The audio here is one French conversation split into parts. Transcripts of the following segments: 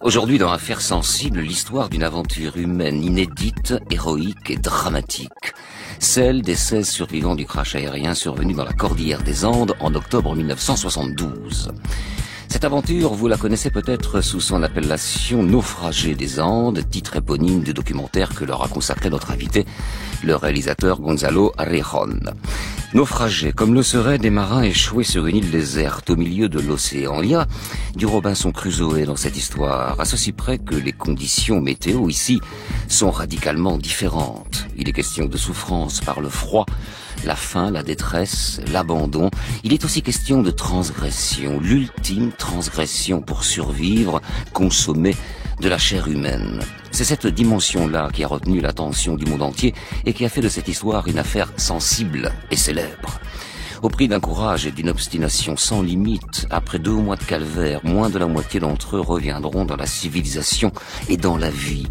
Aujourd'hui, dans Affaires sensibles, l'histoire d'une aventure humaine inédite, héroïque et dramatique. Celle des 16 survivants du crash aérien survenu dans la cordillère des Andes en octobre 1972. Cette aventure, vous la connaissez peut-être sous son appellation Naufragés des Andes, titre éponyme du documentaire que leur a consacré notre invité, le réalisateur Gonzalo Arrejon. Naufragés, comme le seraient des marins échoués sur une île déserte au milieu de l'océan. Il y a du Robinson Crusoe dans cette histoire, à ceci près que les conditions météo ici sont radicalement différentes. Il est question de souffrance par le froid, la faim, la détresse, l'abandon. Il est aussi question de transgression, l'ultime transgression pour survivre, consommer de la chair humaine. C'est cette dimension-là qui a retenu l'attention du monde entier et qui a fait de cette histoire une affaire sensible et célèbre. Au prix d'un courage et d'une obstination sans limite, après 2 mois de calvaire, moins de la moitié d'entre eux reviendront dans la civilisation et dans la vie.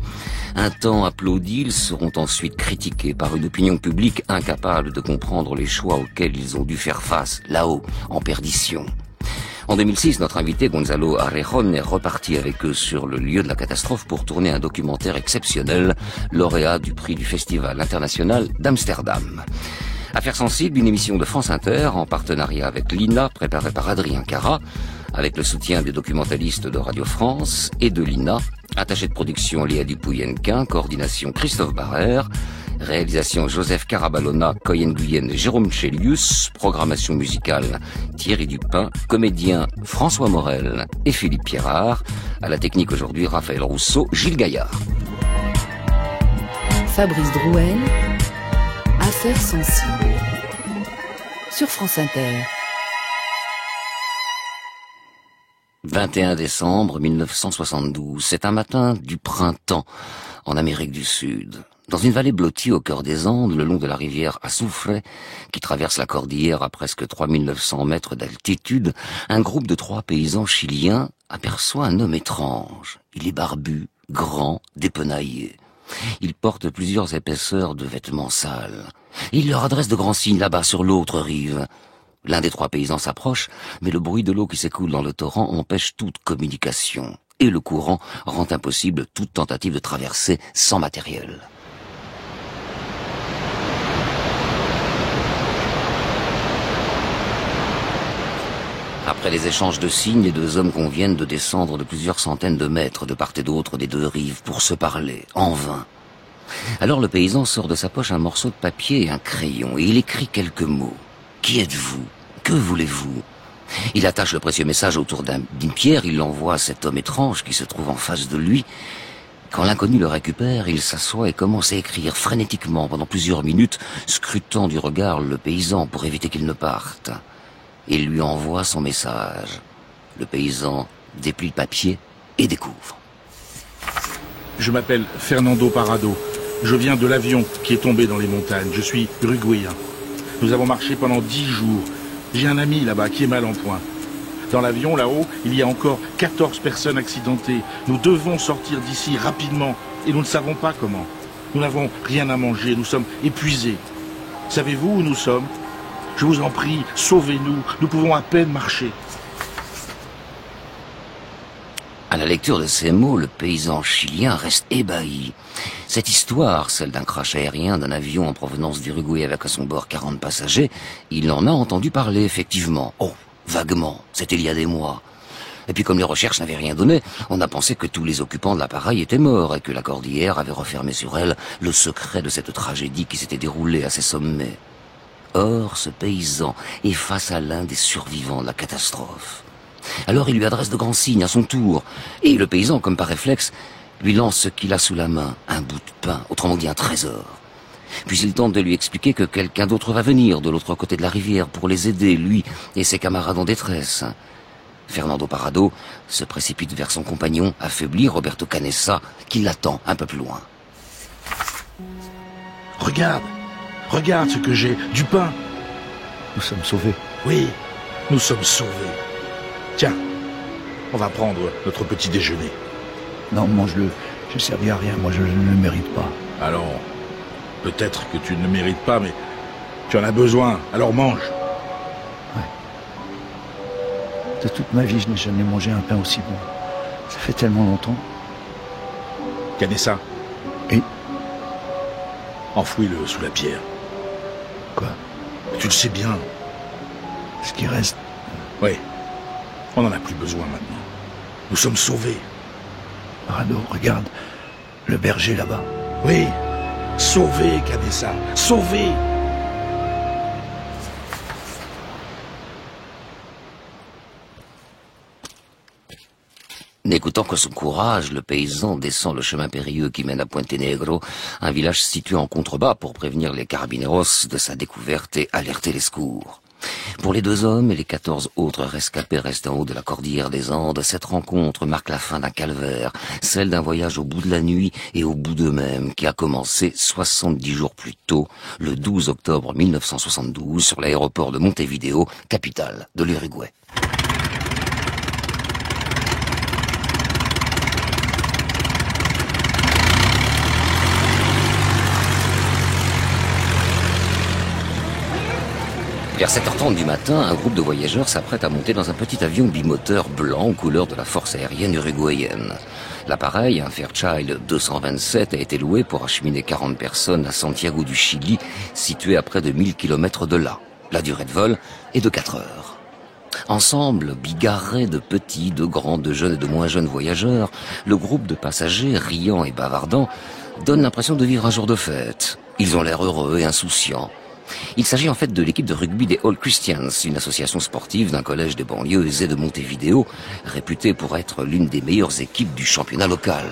Un temps applaudis, ils seront ensuite critiqués par une opinion publique incapable de comprendre les choix auxquels ils ont dû faire face, là-haut, en perdition. En 2006, notre invité Gonzalo Arrejon est reparti avec eux sur le lieu de la catastrophe pour tourner un documentaire exceptionnel, lauréat du prix du Festival international d'Amsterdam. Affaires sensibles, une émission de France Inter en partenariat avec l'INA, préparée par Adrien Cara, avec le soutien des documentalistes de Radio France et de l'INA, attaché de production Léa Dupouy-Hennequin, coordination Christophe Barrère, réalisation Joseph Carabalona, Coyen Guyenne et Jérôme Chélius, programmation musicale Thierry Dupin, comédien François Morel et Philippe Pierrard, à la technique aujourd'hui Raphaël Rousseau, Gilles Gaillard. Fabrice Drouel, Affaires sensibles, sur France Inter. 21 décembre 1972, c'est un matin du printemps en Amérique du Sud. Dans une vallée blottie au cœur des Andes, le long de la rivière Azufre, qui traverse la cordillère à presque 3900 mètres d'altitude, un groupe de 3 paysans chiliens aperçoit un homme étrange. Il est barbu, grand, dépenaillé. Il porte plusieurs épaisseurs de vêtements sales. Il leur adresse de grands signes là-bas sur l'autre rive. L'un des 3 paysans s'approche, mais le bruit de l'eau qui s'écoule dans le torrent empêche toute communication. Et le courant rend impossible toute tentative de traversée sans matériel. Après les échanges de signes, les 2 hommes conviennent de descendre de plusieurs centaines de mètres de part et d'autre des 2 rives pour se parler, en vain. Alors le paysan sort de sa poche un morceau de papier et un crayon, et il écrit quelques mots. « Qui êtes-vous ? Que voulez-vous » Il attache le précieux message autour d'une pierre, il l'envoie à cet homme étrange qui se trouve en face de lui. Quand l'inconnu le récupère, il s'assoit et commence à écrire frénétiquement pendant plusieurs minutes, scrutant du regard le paysan pour éviter qu'il ne parte. Il lui envoie son message. Le paysan déplie le papier et découvre. Je m'appelle Fernando Parrado. Je viens de l'avion qui est tombé dans les montagnes. Je suis uruguayen. Nous avons marché pendant 10 jours. J'ai un ami là-bas qui est mal en point. Dans l'avion, là-haut, il y a encore 14 personnes accidentées. Nous devons sortir d'ici rapidement et nous ne savons pas comment. Nous n'avons rien à manger, nous sommes épuisés. Savez-vous où nous sommes ? Je vous en prie, sauvez-nous, nous pouvons à peine marcher. À la lecture de ces mots, le paysan chilien reste ébahi. Cette histoire, celle d'un crash aérien d'un avion en provenance d'Uruguay avec à son bord 40 passagers, il en a entendu parler effectivement. Oh, vaguement, c'était il y a des mois. Et puis comme les recherches n'avaient rien donné, on a pensé que tous les occupants de l'appareil étaient morts et que la cordillère avait refermé sur elle le secret de cette tragédie qui s'était déroulée à ses sommets. Or, ce paysan est face à l'un des survivants de la catastrophe. Alors il lui adresse de grands signes à son tour, et le paysan, comme par réflexe, lui lance ce qu'il a sous la main, un bout de pain, autrement dit un trésor. Puis il tente de lui expliquer que quelqu'un d'autre va venir de l'autre côté de la rivière pour les aider, lui et ses camarades en détresse. Fernando Parrado se précipite vers son compagnon, affaibli, Roberto Canessa, qui l'attend un peu plus loin. Regarde ce que j'ai, du pain. Nous sommes sauvés. Oui, nous sommes sauvés. Tiens, on va prendre notre petit déjeuner. Non, mange-le. Je ne servi à rien, moi je ne le mérite pas. Alors, peut-être que tu ne le mérites pas, mais tu en as besoin, alors mange. Ouais. De toute ma vie, je n'ai jamais mangé un pain aussi bon. Ça fait tellement longtemps. Canessa, Oui. enfouis-le sous la pierre. Quoi? Tu le sais bien. Ce qui reste. Oui. On n'en a plus besoin maintenant. Nous sommes sauvés. Rado, regarde. Le berger là-bas. Oui. Sauvés, Canessa. Sauvés. N'écoutant que son courage, le paysan descend le chemin périlleux qui mène à Puente Negro, un village situé en contrebas pour prévenir les carabineros de sa découverte et alerter les secours. Pour les 2 hommes et les 14 autres rescapés restés en haut de la cordillère des Andes, cette rencontre marque la fin d'un calvaire, celle d'un voyage au bout de la nuit et au bout d'eux-mêmes qui a commencé 70 jours plus tôt, le 12 octobre 1972, sur l'aéroport de Montevideo, capitale de l'Uruguay. Vers 7h30 du matin, un groupe de voyageurs s'apprête à monter dans un petit avion bimoteur blanc aux couleurs de la force aérienne uruguayenne. L'appareil, un Fairchild 227, a été loué pour acheminer 40 personnes à Santiago du Chili, situé à près de 1000 km de là. La durée de vol est de 4 heures. Ensemble, bigarrés de petits, de grands, de jeunes et de moins jeunes voyageurs, le groupe de passagers, riant et bavardant, donne l'impression de vivre un jour de fête. Ils ont l'air heureux et insouciants. Il s'agit en fait de l'équipe de rugby des All Christians, une association sportive d'un collège des banlieues et de Montevideo, réputée pour être l'une des meilleures équipes du championnat local.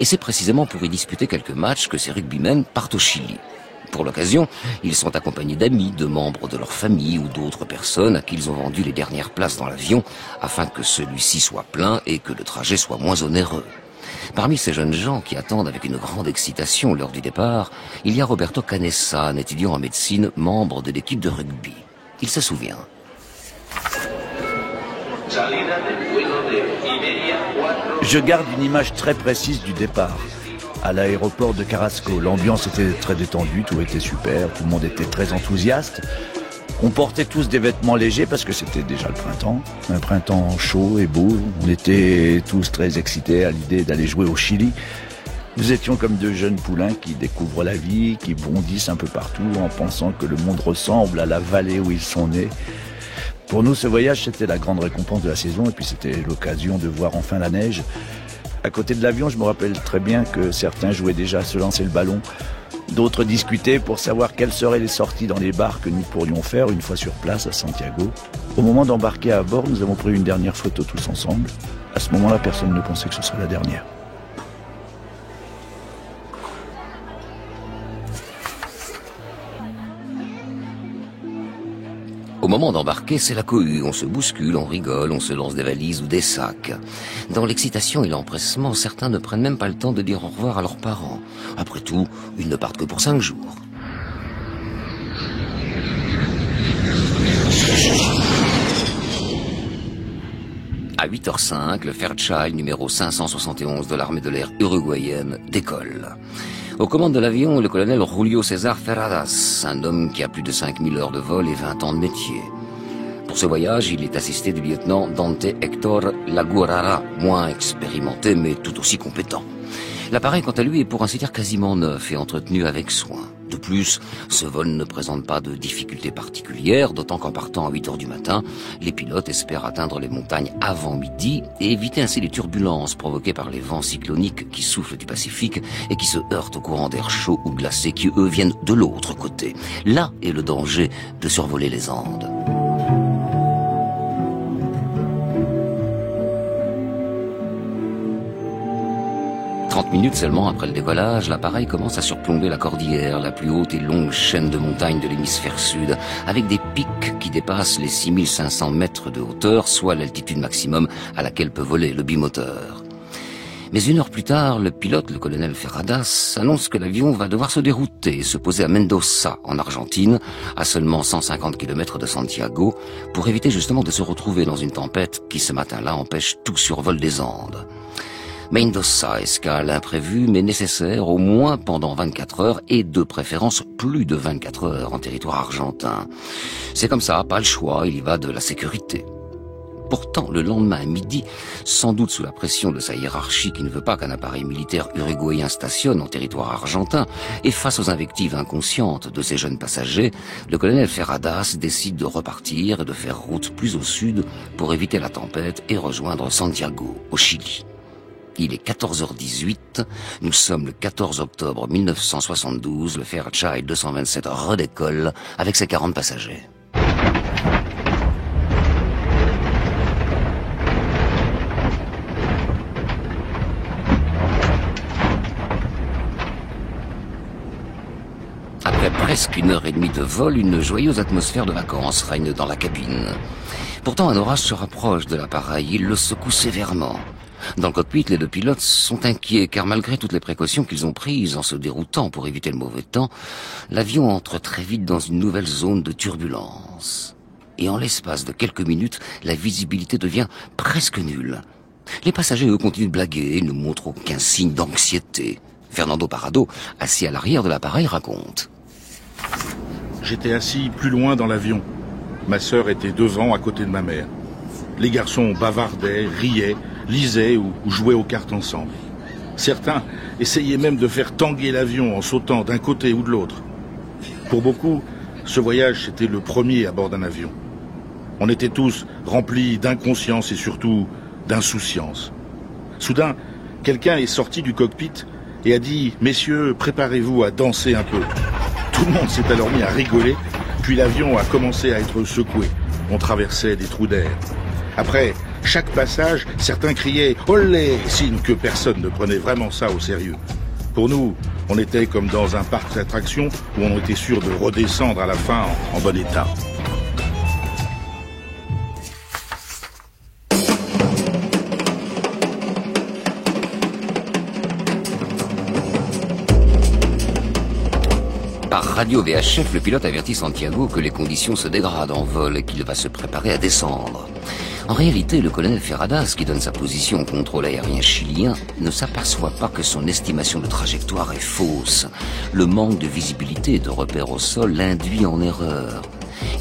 Et c'est précisément pour y disputer quelques matchs que ces rugbymen partent au Chili. Pour l'occasion, ils sont accompagnés d'amis, de membres de leur famille ou d'autres personnes à qui ils ont vendu les dernières places dans l'avion afin que celui-ci soit plein et que le trajet soit moins onéreux. Parmi ces jeunes gens qui attendent avec une grande excitation l'heure du départ, il y a Roberto Canessa, un étudiant en médecine, membre de l'équipe de rugby. Il se souvient. Je garde une image très précise du départ. À l'aéroport de Carrasco, l'ambiance était très détendue, tout était super, tout le monde était très enthousiaste. On portait tous des vêtements légers parce que c'était déjà le printemps. Un printemps chaud et beau. On était tous très excités à l'idée d'aller jouer au Chili. Nous étions comme 2 jeunes poulains qui découvrent la vie, qui bondissent un peu partout en pensant que le monde ressemble à la vallée où ils sont nés. Pour nous, ce voyage, c'était la grande récompense de la saison et puis c'était l'occasion de voir enfin la neige. À côté de l'avion, je me rappelle très bien que certains jouaient déjà à se lancer le ballon. D'autres discutaient pour savoir quelles seraient les sorties dans les bars que nous pourrions faire une fois sur place à Santiago. Au moment d'embarquer à bord, nous avons pris une dernière photo tous ensemble. À ce moment-là, personne ne pensait que ce serait la dernière. Au moment d'embarquer, c'est la cohue. On se bouscule, on rigole, on se lance des valises ou des sacs. Dans l'excitation et l'empressement, certains ne prennent même pas le temps de dire au revoir à leurs parents. Après tout, ils ne partent que pour 5 jours. À 8h05, le Fairchild numéro 571 de l'armée de l'air uruguayenne décolle. Aux commandes de l'avion, le colonel Julio César Ferradas, un homme qui a plus de 5000 heures de vol et 20 ans de métier. Pour ce voyage, il est assisté du lieutenant Dante Héctor Lagurara, moins expérimenté mais tout aussi compétent. L'appareil, quant à lui, est pour ainsi dire quasiment neuf et entretenu avec soin. De plus, ce vol ne présente pas de difficultés particulières, d'autant qu'en partant à 8h du matin, les pilotes espèrent atteindre les montagnes avant midi et éviter ainsi les turbulences provoquées par les vents cycloniques qui soufflent du Pacifique et qui se heurtent aux courants d'air chaud ou glacés qui, eux, viennent de l'autre côté. Là est le danger de survoler les Andes. 30 minutes seulement après le décollage, l'appareil commence à surplomber la cordillère, la plus haute et longue chaîne de montagnes de l'hémisphère sud, avec des pics qui dépassent les 6500 mètres de hauteur, soit l'altitude maximum à laquelle peut voler le bimoteur. Mais 1 heure plus tard, le pilote, le colonel Ferradas, annonce que l'avion va devoir se dérouter et se poser à Mendoza, en Argentine, à seulement 150 km de Santiago, pour éviter justement de se retrouver dans une tempête qui ce matin-là empêche tout survol des Andes. Mendoza, escale imprévue mais nécessaire au moins pendant 24 heures et de préférence plus de 24 heures en territoire argentin. C'est comme ça, pas le choix, il y va de la sécurité. Pourtant, le lendemain à midi, sans doute sous la pression de sa hiérarchie qui ne veut pas qu'un appareil militaire uruguayen stationne en territoire argentin, et face aux invectives inconscientes de ses jeunes passagers, le colonel Ferradas décide de repartir et de faire route plus au sud pour éviter la tempête et rejoindre Santiago, au Chili. Il est 14h18, nous sommes le 14 octobre 1972, le Fairchild 227 redécolle avec ses 40 passagers. Après presque 1h30 de vol, une joyeuse atmosphère de vacances règne dans la cabine. Pourtant, un orage se rapproche de l'appareil, il le secoue sévèrement. Dans le cockpit, les deux pilotes sont inquiets, car malgré toutes les précautions qu'ils ont prises en se déroutant pour éviter le mauvais temps, l'avion entre très vite dans une nouvelle zone de turbulence. Et en l'espace de quelques minutes, la visibilité devient presque nulle. Les passagers, eux, continuent de blaguer et ne montrent aucun signe d'anxiété. Fernando Parrado, assis à l'arrière de l'appareil, raconte. J'étais assis plus loin dans l'avion. Ma sœur était devant, à côté de ma mère. Les garçons bavardaient, riaient, lisaient ou jouaient aux cartes ensemble. Certains essayaient même de faire tanguer l'avion en sautant d'un côté ou de l'autre. Pour beaucoup, ce voyage était le premier à bord d'un avion. On était tous remplis d'inconscience et surtout d'insouciance. Soudain, quelqu'un est sorti du cockpit et a dit « Messieurs, préparez-vous à danser un peu ». Tout le monde s'est alors mis à rigoler, puis l'avion a commencé à être secoué. On traversait des trous d'air. Après chaque passage, certains criaient « Olé !» signe que personne ne prenait vraiment ça au sérieux. Pour nous, on était comme dans un parc d'attractions où on était sûr de redescendre à la fin en bon état. Par radio VHF, le pilote avertit Santiago que les conditions se dégradent en vol et qu'il va se préparer à descendre. En réalité, le colonel Ferradas, qui donne sa position au contrôle aérien chilien, ne s'aperçoit pas que son estimation de trajectoire est fausse. Le manque de visibilité et de repères au sol l'induit en erreur.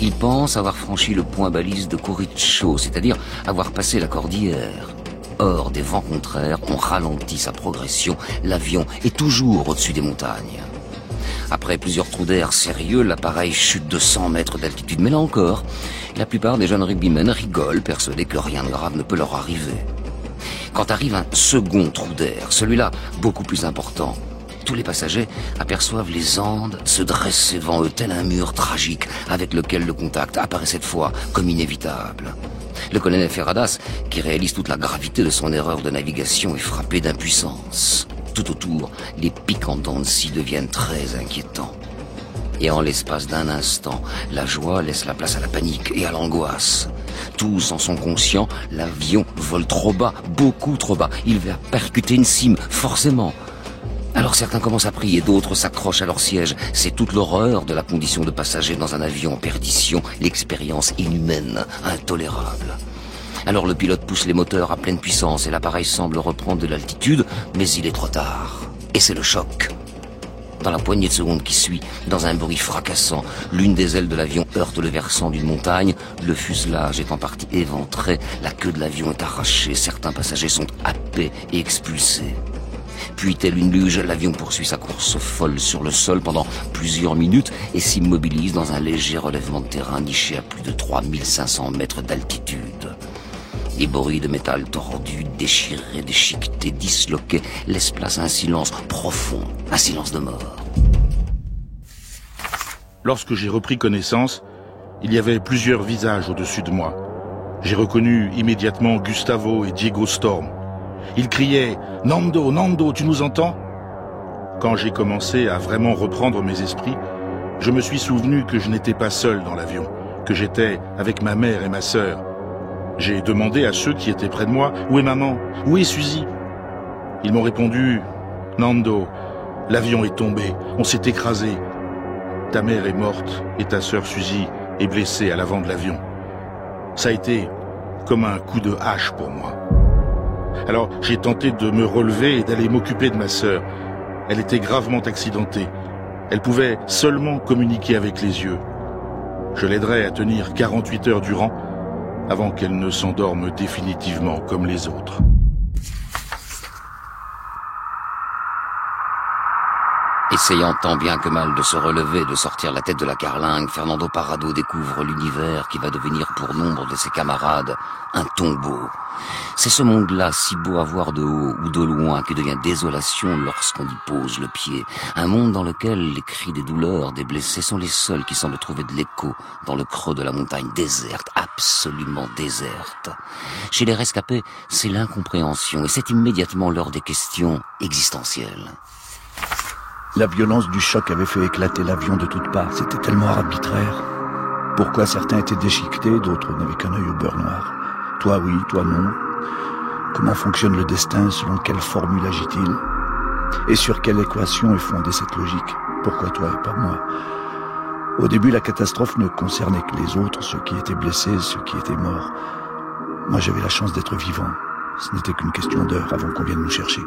Il pense avoir franchi le point balise de Curicho, c'est-à-dire avoir passé la cordillère. Or, des vents contraires ont ralenti sa progression. L'avion est toujours au-dessus des montagnes. Après plusieurs trous d'air sérieux, l'appareil chute de 100 mètres d'altitude. Mais là encore, la plupart des jeunes rugbymen rigolent, persuadés que rien de grave ne peut leur arriver. Quand arrive un second trou d'air, celui-là beaucoup plus important, tous les passagers aperçoivent les Andes se dresser devant eux tel un mur tragique avec lequel le contact apparaît cette fois comme inévitable. Le colonel Ferradas, qui réalise toute la gravité de son erreur de navigation, est frappé d'impuissance. Tout autour, les pics en dents de scie deviennent très inquiétants. Et en l'espace d'un instant, la joie laisse la place à la panique et à l'angoisse. Tous en sont conscients, l'avion vole trop bas, beaucoup trop bas. Il va percuter une cime, forcément. Alors certains commencent à prier, d'autres s'accrochent à leur siège. C'est toute l'horreur de la condition de passager dans un avion en perdition, l'expérience inhumaine, intolérable. Alors le pilote pousse les moteurs à pleine puissance et l'appareil semble reprendre de l'altitude, mais il est trop tard. Et c'est le choc. Dans la poignée de secondes qui suit, dans un bruit fracassant, l'une des ailes de l'avion heurte le versant d'une montagne, le fuselage est en partie éventré, la queue de l'avion est arrachée, certains passagers sont happés et expulsés. Puis, tel une luge, l'avion poursuit sa course folle sur le sol pendant plusieurs minutes et s'immobilise dans un léger relèvement de terrain niché à plus de 3500 mètres d'altitude. Les bruits de métal tordu, déchiré, déchiqueté, disloqué laissent place à un silence profond, un silence de mort. Lorsque j'ai repris connaissance, il y avait plusieurs visages au-dessus de moi. J'ai reconnu immédiatement Gustavo et Diego Storm. Ils criaient « Nando, Nando, tu nous entends ?» Quand j'ai commencé à vraiment reprendre mes esprits, je me suis souvenu que je n'étais pas seul dans l'avion, que j'étais avec ma mère et ma sœur. J'ai demandé à ceux qui étaient près de moi « Où est maman? Où est Suzy ?» Ils m'ont répondu « Nando, l'avion est tombé, on s'est écrasé. Ta mère est morte et ta sœur Suzy est blessée à l'avant de l'avion. » Ça a été comme un coup de hache pour moi. Alors j'ai tenté de me relever et d'aller m'occuper de ma sœur. Elle était gravement accidentée. Elle pouvait seulement communiquer avec les yeux. Je l'aiderais à tenir 48 heures durant, avant qu'elle ne s'endorme définitivement comme les autres. Essayant tant bien que mal de se relever, de sortir la tête de la carlingue, Fernando Parrado découvre l'univers qui va devenir pour nombre de ses camarades un tombeau. C'est ce monde-là, si beau à voir de haut ou de loin, qui devient désolation lorsqu'on y pose le pied. Un monde dans lequel les cris des douleurs, des blessés sont les seuls qui semblent trouver de l'écho dans le creux de la montagne déserte, absolument déserte. Chez les rescapés, c'est l'incompréhension et c'est immédiatement l'heure des questions existentielles. La violence du choc avait fait éclater l'avion de toutes parts. C'était tellement arbitraire. Pourquoi certains étaient déchiquetés, d'autres n'avaient qu'un œil au beurre noir? Toi oui, toi non. Comment fonctionne le destin? Selon quelle formule agit-il? Et sur quelle équation est fondée cette logique? Pourquoi toi et pas moi? Au début, la catastrophe ne concernait que les autres, ceux qui étaient blessés, ceux qui étaient morts. Moi, j'avais la chance d'être vivant. Ce n'était qu'une question d'heure avant qu'on vienne nous chercher.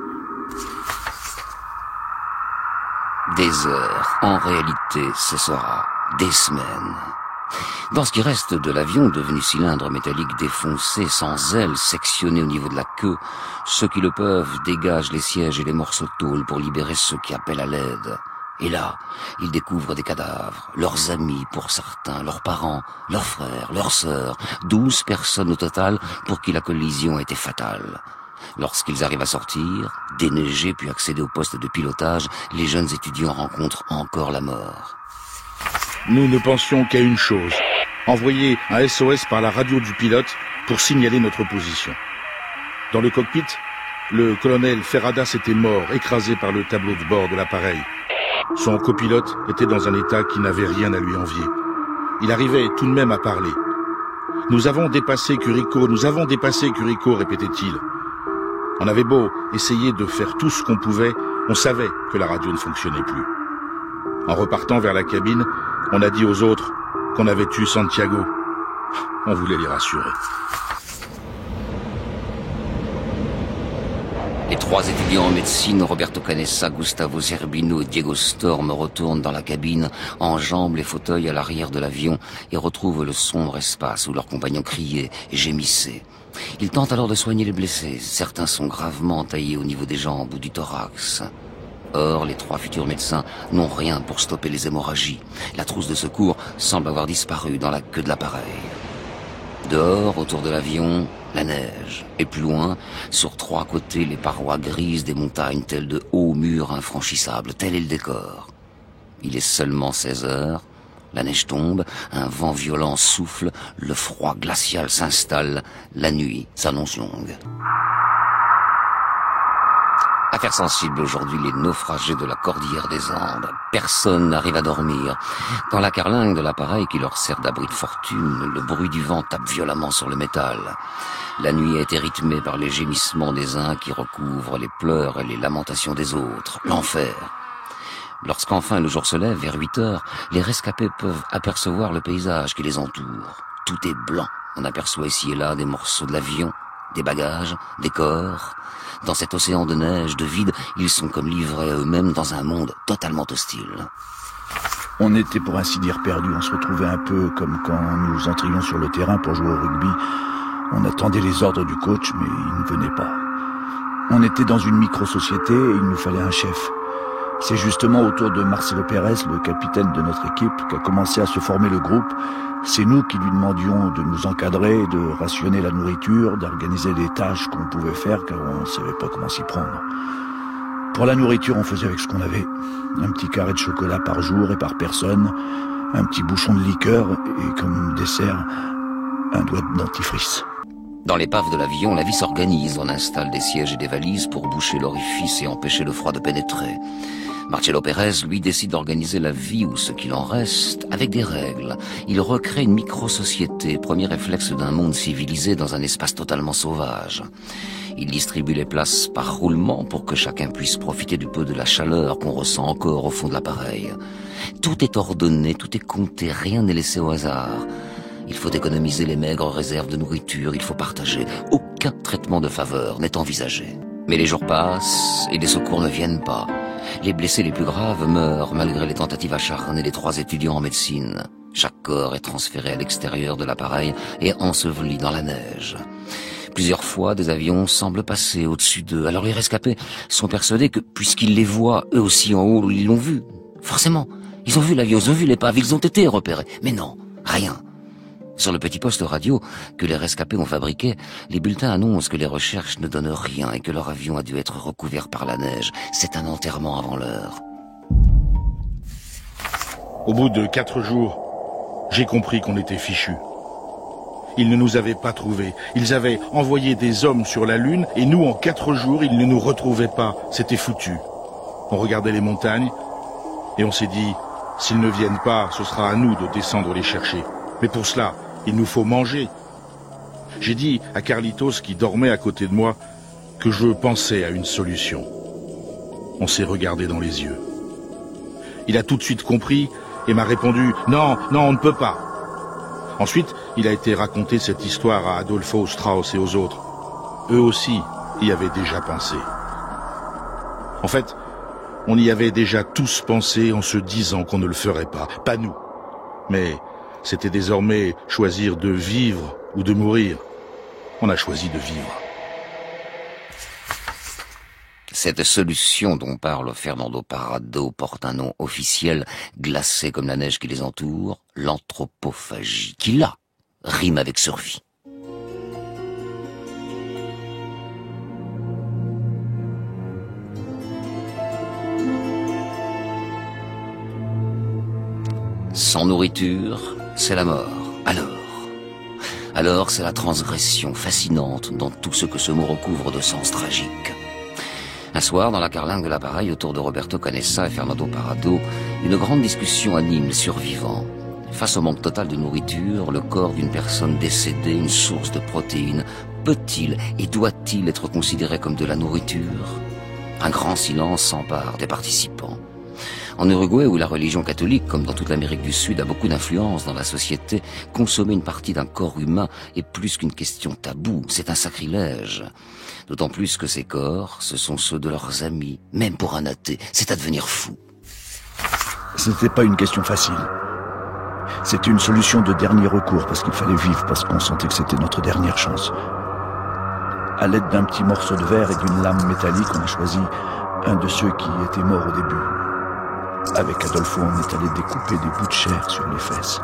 Des heures. En réalité, ce sera des semaines. Dans ce qui reste de l'avion, devenu cylindre métallique défoncé, sans ailes, sectionné au niveau de la queue, ceux qui le peuvent dégagent les sièges et les morceaux de tôle pour libérer ceux qui appellent à l'aide. Et là, ils découvrent des cadavres, leurs amis pour certains, leurs parents, leurs frères, leurs sœurs, 12 personnes au total pour qui la collision a été fatale. Lorsqu'ils arrivent à sortir, déneiger puis accéder au poste de pilotage, les jeunes étudiants rencontrent encore la mort. Nous ne pensions qu'à une chose, envoyer un SOS par la radio du pilote pour signaler notre position. Dans le cockpit, le colonel Ferradas était mort, écrasé par le tableau de bord de l'appareil. Son copilote était dans un état qui n'avait rien à lui envier. Il arrivait tout de même à parler. « Nous avons dépassé Curico, répétait-il. On avait beau essayer de faire tout ce qu'on pouvait, on savait que la radio ne fonctionnait plus. En repartant vers la cabine, on a dit aux autres qu'on avait tué Santiago. On voulait les rassurer. Les 3 étudiants en médecine, Roberto Canessa, Gustavo Zerbino et Diego Storm, retournent dans la cabine, enjambent les fauteuils à l'arrière de l'avion et retrouvent le sombre espace où leurs compagnons criaient et gémissaient. Ils tentent alors de soigner les blessés. Certains sont gravement taillés au niveau des jambes ou du thorax. Or, les 3 futurs médecins n'ont rien pour stopper les hémorragies. La trousse de secours semble avoir disparu dans la queue de l'appareil. Dehors, autour de l'avion, la neige. Et plus loin, sur 3 côtés, les parois grises des montagnes, telles de hauts murs infranchissables. Tel est le décor. Il est seulement 16 heures. La neige tombe, un vent violent souffle, le froid glacial s'installe, la nuit s'annonce longue. Affaire sensible aujourd'hui, les naufragés de la cordillère des Andes. Personne n'arrive à dormir. Dans la carlingue de l'appareil qui leur sert d'abri de fortune, le bruit du vent tape violemment sur le métal. La nuit a été rythmée par les gémissements des uns qui recouvrent les pleurs et les lamentations des autres. L'enfer. Lorsqu'enfin le jour se lève, vers 8 heures, les rescapés peuvent apercevoir le paysage qui les entoure. Tout est blanc. On aperçoit ici et là des morceaux de l'avion, des bagages, des corps. Dans cet océan de neige, de vide, ils sont comme livrés à eux-mêmes dans un monde totalement hostile. On était pour ainsi dire perdus. On se retrouvait un peu comme quand nous entrions sur le terrain pour jouer au rugby. On attendait les ordres du coach, mais il ne venait pas. On était dans une micro-société et il nous fallait un chef. C'est justement autour de Marcelo Pérez, le capitaine de notre équipe, qu'a commencé à se former le groupe. C'est nous qui lui demandions de nous encadrer, de rationner la nourriture, d'organiser les tâches qu'on pouvait faire, car on ne savait pas comment s'y prendre. Pour la nourriture, on faisait avec ce qu'on avait. Un petit carré de chocolat par jour et par personne, un petit bouchon de liqueur et comme dessert, un doigt de dentifrice. Dans l'épave de l'avion, la vie s'organise. On installe des sièges et des valises pour boucher l'orifice et empêcher le froid de pénétrer. Marcelo Pérez, lui, décide d'organiser la vie ou ce qu'il en reste avec des règles. Il recrée une micro-société, premier réflexe d'un monde civilisé dans un espace totalement sauvage. Il distribue les places par roulement pour que chacun puisse profiter du peu de la chaleur qu'on ressent encore au fond de l'appareil. Tout est ordonné, tout est compté, rien n'est laissé au hasard. Il faut économiser les maigres réserves de nourriture, il faut partager. Aucun traitement de faveur n'est envisagé. Mais les jours passent et les secours ne viennent pas. Les blessés les plus graves meurent malgré les tentatives acharnées des 3 étudiants en médecine. Chaque corps est transféré à l'extérieur de l'appareil et enseveli dans la neige. Plusieurs fois, des avions semblent passer au-dessus d'eux. Alors les rescapés sont persuadés que, puisqu'ils les voient eux aussi en haut, ils l'ont vu. Forcément, ils ont vu l'avion, ils ont vu l'épave, ils ont été repérés. Mais non, rien. Sur le petit poste radio que les rescapés ont fabriqué, les bulletins annoncent que les recherches ne donnent rien et que leur avion a dû être recouvert par la neige. C'est un enterrement avant l'heure. Au bout de 4 jours, j'ai compris qu'on était fichus. Ils ne nous avaient pas trouvés. Ils avaient envoyé des hommes sur la Lune et nous, en 4 jours, ils ne nous retrouvaient pas. C'était foutu. On regardait les montagnes et on s'est dit, s'ils ne viennent pas, ce sera à nous de descendre les chercher. Mais pour cela, il nous faut manger. J'ai dit à Carlitos, qui dormait à côté de moi, que je pensais à une solution. On s'est regardé dans les yeux. Il a tout de suite compris et m'a répondu « Non, non, on ne peut pas ». Ensuite, il a été raconter cette histoire à Adolfo Strauss et aux autres. Eux aussi y avaient déjà pensé. En fait, on y avait déjà tous pensé en se disant qu'on ne le ferait pas. Pas nous. Mais c'était désormais choisir de vivre ou de mourir. On a choisi de vivre. Cette solution dont parle Fernando Parrado porte un nom officiel, glacé comme la neige qui les entoure, l'anthropophagie, qui là rime avec survie. Sans nourriture, c'est la mort. Alors c'est la transgression fascinante dans tout ce que ce mot recouvre de sens tragique. Un soir, dans la carlingue de l'appareil, autour de Roberto Canessa et Fernando Parrado, une grande discussion anime les survivants. Face au manque total de nourriture, le corps d'une personne décédée, une source de protéines, peut-il et doit-il être considéré comme de la nourriture? Un grand silence s'empare des participants. En Uruguay, où la religion catholique, comme dans toute l'Amérique du Sud, a beaucoup d'influence dans la société, consommer une partie d'un corps humain est plus qu'une question taboue, c'est un sacrilège. D'autant plus que ces corps, ce sont ceux de leurs amis, même pour un athée, c'est à devenir fou. Ce n'était pas une question facile. C'était une solution de dernier recours, parce qu'il fallait vivre, parce qu'on sentait que c'était notre dernière chance. À l'aide d'un petit morceau de verre et d'une lame métallique, on a choisi un de ceux qui étaient morts au début. Avec Adolfo, on est allé découper des bouts de chair sur les fesses,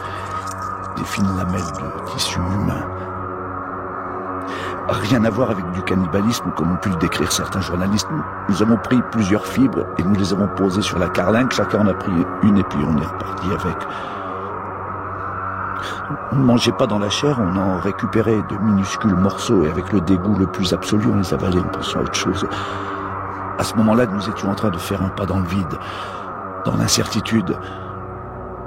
des fines lamelles de tissu humain. Rien à voir avec du cannibalisme, comme ont pu le décrire certains journalistes. Nous avons pris plusieurs fibres et nous les avons posées sur la carlingue. Chacun en a pris une et puis on est reparti avec. On ne mangeait pas dans la chair, on en récupérait de minuscules morceaux et avec le dégoût le plus absolu, on les avalait en pensant à autre chose. À ce moment-là, nous étions en train de faire un pas dans le vide, dans l'incertitude,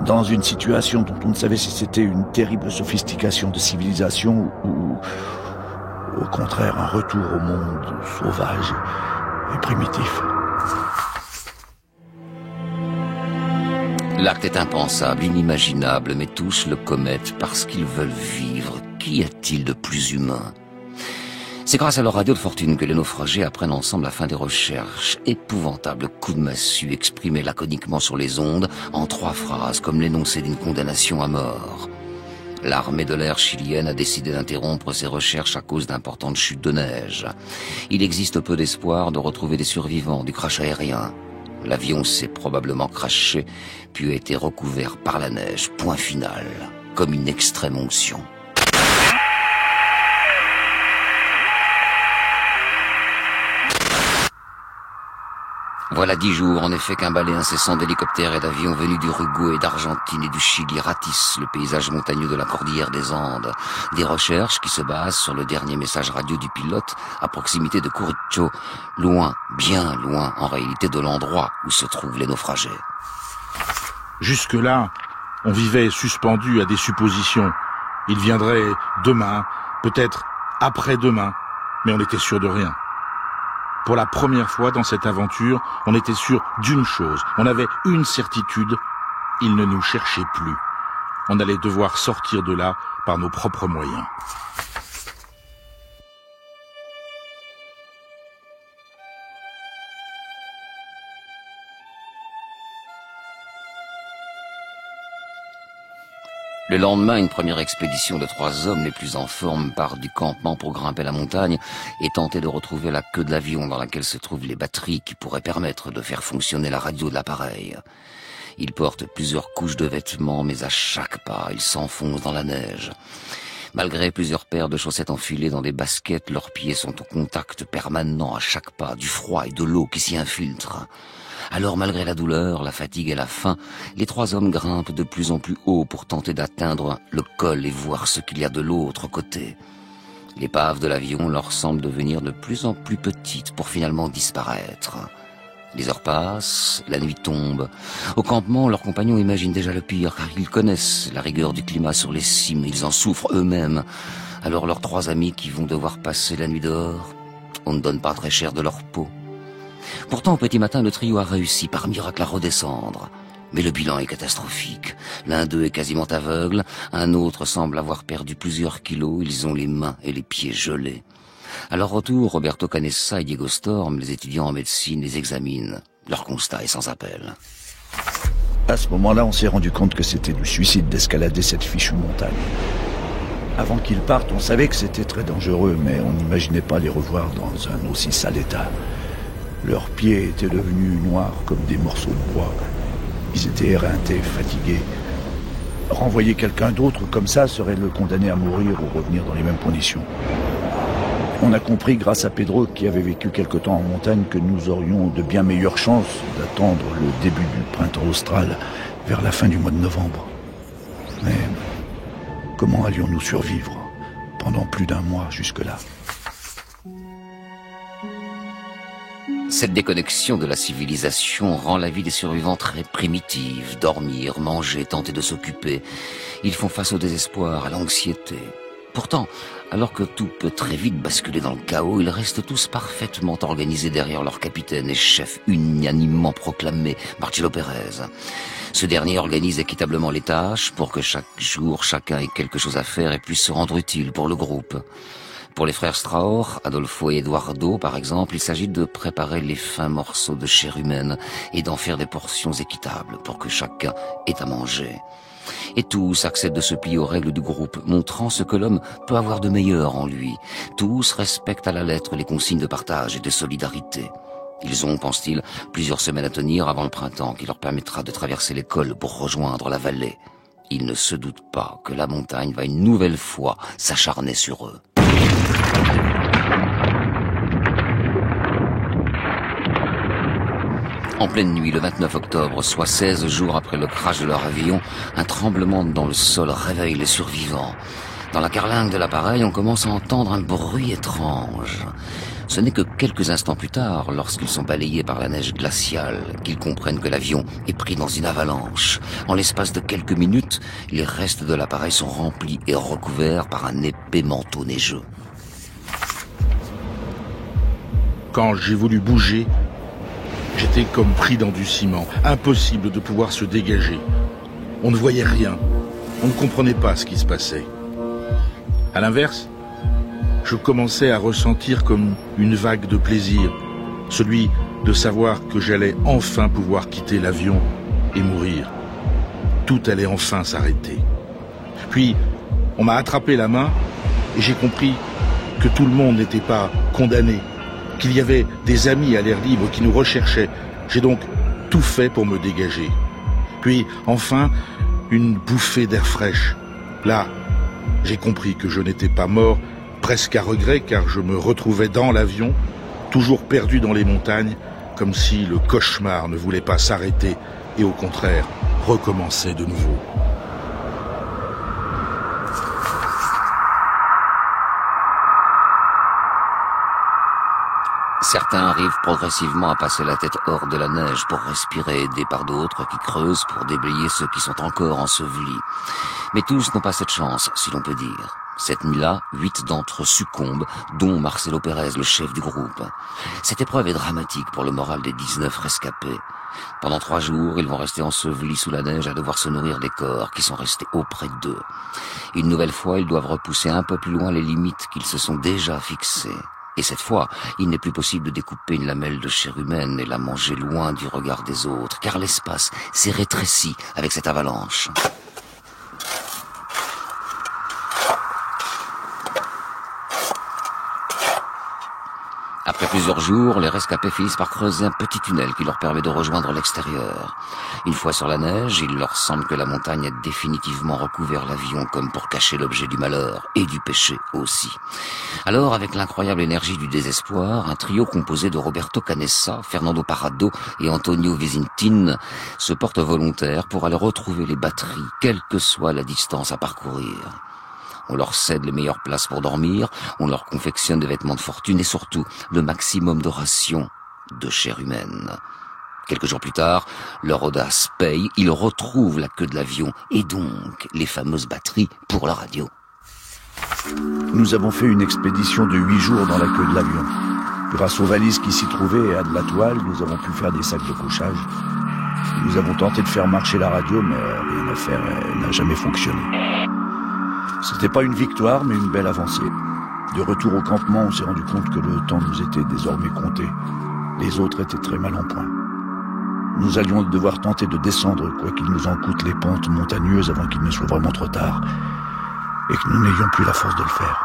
dans une situation dont on ne savait si c'était une terrible sophistication de civilisation ou au contraire un retour au monde sauvage et primitif. L'acte est impensable, inimaginable, mais tous le commettent parce qu'ils veulent vivre. Qu'y a-t-il de plus humain? C'est grâce à leur radio de fortune que les naufragés apprennent ensemble la fin des recherches. Épouvantable coup de massue exprimé laconiquement sur les ondes en 3 phrases, comme l'énoncé d'une condamnation à mort. L'armée de l'air chilienne a décidé d'interrompre ses recherches à cause d'importantes chutes de neige. Il existe peu d'espoir de retrouver des survivants du crash aérien. L'avion s'est probablement crashé, puis a été recouvert par la neige. Point final, comme une extrême onction. Voilà 10 jours, en effet, qu'un balai incessant d'hélicoptères et d'avions venus d'Uruguay, d'Argentine et du Chili ratissent le paysage montagneux de la cordillère des Andes. Des recherches qui se basent sur le dernier message radio du pilote à proximité de Curitiba, loin, bien loin, en réalité, de l'endroit où se trouvent les naufragés. Jusque-là, on vivait suspendu à des suppositions. Il viendrait demain, peut-être après-demain, mais on n'était sûr de rien. Pour la première fois dans cette aventure, on était sûr d'une chose. On avait une certitude, ils ne nous cherchaient plus. On allait devoir sortir de là par nos propres moyens. Le lendemain, une première expédition de 3 hommes les plus en forme part du campement pour grimper la montagne et tenter de retrouver la queue de l'avion dans laquelle se trouvent les batteries qui pourraient permettre de faire fonctionner la radio de l'appareil. Ils portent plusieurs couches de vêtements, mais à chaque pas, ils s'enfoncent dans la neige. Malgré plusieurs paires de chaussettes enfilées dans des baskets, leurs pieds sont au contact permanent à chaque pas du froid et de l'eau qui s'y infiltre. Alors, malgré la douleur, la fatigue et la faim, les 3 hommes grimpent de plus en plus haut pour tenter d'atteindre le col et voir ce qu'il y a de l'autre côté. L'épave de l'avion leur semble devenir de plus en plus petite pour finalement disparaître. Les heures passent, la nuit tombe. Au campement, leurs compagnons imaginent déjà le pire, car ils connaissent la rigueur du climat sur les cimes, ils en souffrent eux-mêmes. Alors leurs 3 amis qui vont devoir passer la nuit dehors, on ne donne pas très cher de leur peau. Pourtant, au petit matin, le trio a réussi par miracle à redescendre. Mais le bilan est catastrophique. L'un d'eux est quasiment aveugle, un autre semble avoir perdu plusieurs kilos, ils ont les mains et les pieds gelés. À leur retour, Roberto Canessa et Diego Storm, les étudiants en médecine, les examinent. Leur constat est sans appel. À ce moment-là, on s'est rendu compte que c'était du suicide d'escalader cette fichue montagne. Avant qu'ils partent, on savait que c'était très dangereux, mais on n'imaginait pas les revoir dans un aussi sale état. Leurs pieds étaient devenus noirs comme des morceaux de bois. Ils étaient éreintés, fatigués. Renvoyer quelqu'un d'autre comme ça serait le condamner à mourir ou revenir dans les mêmes conditions. On a compris grâce à Pedro, qui avait vécu quelque temps en montagne, que nous aurions de bien meilleures chances d'attendre le début du printemps austral vers la fin du mois de novembre. Mais comment allions-nous survivre pendant plus d'1 mois jusque-là ? Cette déconnexion de la civilisation rend la vie des survivants très primitive. Dormir, manger, tenter de s'occuper. Ils font face au désespoir, à l'anxiété. Pourtant, alors que tout peut très vite basculer dans le chaos, ils restent tous parfaitement organisés derrière leur capitaine et chef unanimement proclamé, Marcelo Pérez. Ce dernier organise équitablement les tâches pour que chaque jour, chacun ait quelque chose à faire et puisse se rendre utile pour le groupe. Pour les frères Strauch, Adolfo et Eduardo, par exemple, il s'agit de préparer les fins morceaux de chair humaine et d'en faire des portions équitables pour que chacun ait à manger. Et tous acceptent de se plier aux règles du groupe, montrant ce que l'homme peut avoir de meilleur en lui. Tous respectent à la lettre les consignes de partage et de solidarité. Ils ont, pense-t-il, plusieurs semaines à tenir avant le printemps qui leur permettra de traverser les cols pour rejoindre la vallée. Ils ne se doutent pas que la montagne va une nouvelle fois s'acharner sur eux. En pleine nuit, le 29 octobre, soit 16 jours après le crash de leur avion, un tremblement dans le sol réveille les survivants. Dans la carlingue de l'appareil, on commence à entendre un bruit étrange. Ce n'est que quelques instants plus tard, lorsqu'ils sont balayés par la neige glaciale, qu'ils comprennent que l'avion est pris dans une avalanche. En l'espace de quelques minutes, les restes de l'appareil sont remplis et recouverts par un épais manteau neigeux. Quand j'ai voulu bouger, j'étais comme pris dans du ciment. Impossible de pouvoir se dégager. On ne voyait rien. On ne comprenait pas ce qui se passait. À l'inverse, je commençais à ressentir comme une vague de plaisir, celui de savoir que j'allais enfin pouvoir quitter l'avion et mourir. Tout allait enfin s'arrêter. Puis, on m'a attrapé la main et j'ai compris que tout le monde n'était pas condamné, qu'il y avait des amis à l'air libre qui nous recherchaient. J'ai donc tout fait pour me dégager. Puis, enfin, une bouffée d'air fraîche. Là, j'ai compris que je n'étais pas mort, presque à regret, car je me retrouvais dans l'avion, toujours perdu dans les montagnes, comme si le cauchemar ne voulait pas s'arrêter et au contraire, recommençait de nouveau. Certains arrivent progressivement à passer la tête hors de la neige pour respirer, aidés par d'autres qui creusent pour déblayer ceux qui sont encore ensevelis. Mais tous n'ont pas cette chance, si l'on peut dire. Cette nuit-là, 8 d'entre eux succombent, dont Marcelo Pérez, le chef du groupe. Cette épreuve est dramatique pour le moral des 19 rescapés. Pendant 3 jours, ils vont rester ensevelis sous la neige à devoir se nourrir des corps qui sont restés auprès d'eux. Une nouvelle fois, ils doivent repousser un peu plus loin les limites qu'ils se sont déjà fixées. Et cette fois, il n'est plus possible de découper une lamelle de chair humaine et la manger loin du regard des autres, car l'espace s'est rétréci avec cette avalanche. Après plusieurs jours, les rescapés finissent par creuser un petit tunnel qui leur permet de rejoindre l'extérieur. Une fois sur la neige, il leur semble que la montagne a définitivement recouvert l'avion comme pour cacher l'objet du malheur et du péché aussi. Alors, avec l'incroyable énergie du désespoir, un trio composé de Roberto Canessa, Fernando Parrado et Antonio Visintin se porte volontaire pour aller retrouver les batteries, quelle que soit la distance à parcourir. On leur cède les meilleures places pour dormir, on leur confectionne des vêtements de fortune et surtout le maximum de rations de chair humaine. Quelques jours plus tard, leur audace paye, ils retrouvent la queue de l'avion et donc les fameuses batteries pour la radio. Nous avons fait une expédition de 8 jours dans la queue de l'avion. Grâce aux valises qui s'y trouvaient et à de la toile, nous avons pu faire des sacs de couchage. Nous avons tenté de faire marcher la radio, mais rien à faire, elle n'a jamais fonctionné. C'était pas une victoire, mais une belle avancée. De retour au campement, on s'est rendu compte que le temps nous était désormais compté. Les autres étaient très mal en point. Nous allions devoir tenter de descendre, quoi qu'il nous en coûte, les pentes montagneuses avant qu'il ne soit vraiment trop tard, et que nous n'ayons plus la force de le faire.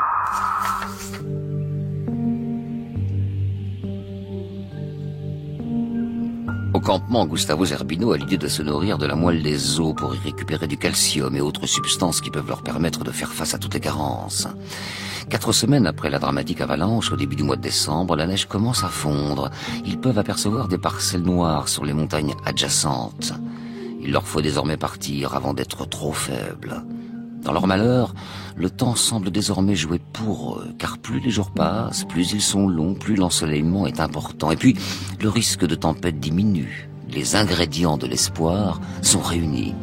Au campement, Gustavo Zerbino a l'idée de se nourrir de la moelle des os pour y récupérer du calcium et autres substances qui peuvent leur permettre de faire face à toutes les carences. 4 semaines après la dramatique avalanche, au début du mois de décembre, la neige commence à fondre. Ils peuvent apercevoir des parcelles noires sur les montagnes adjacentes. Il leur faut désormais partir avant d'être trop faibles. Dans leur malheur, le temps semble désormais jouer pour eux, car plus les jours passent, plus ils sont longs, plus l'ensoleillement est important. Et puis, le risque de tempête diminue. Les ingrédients de l'espoir sont réunis.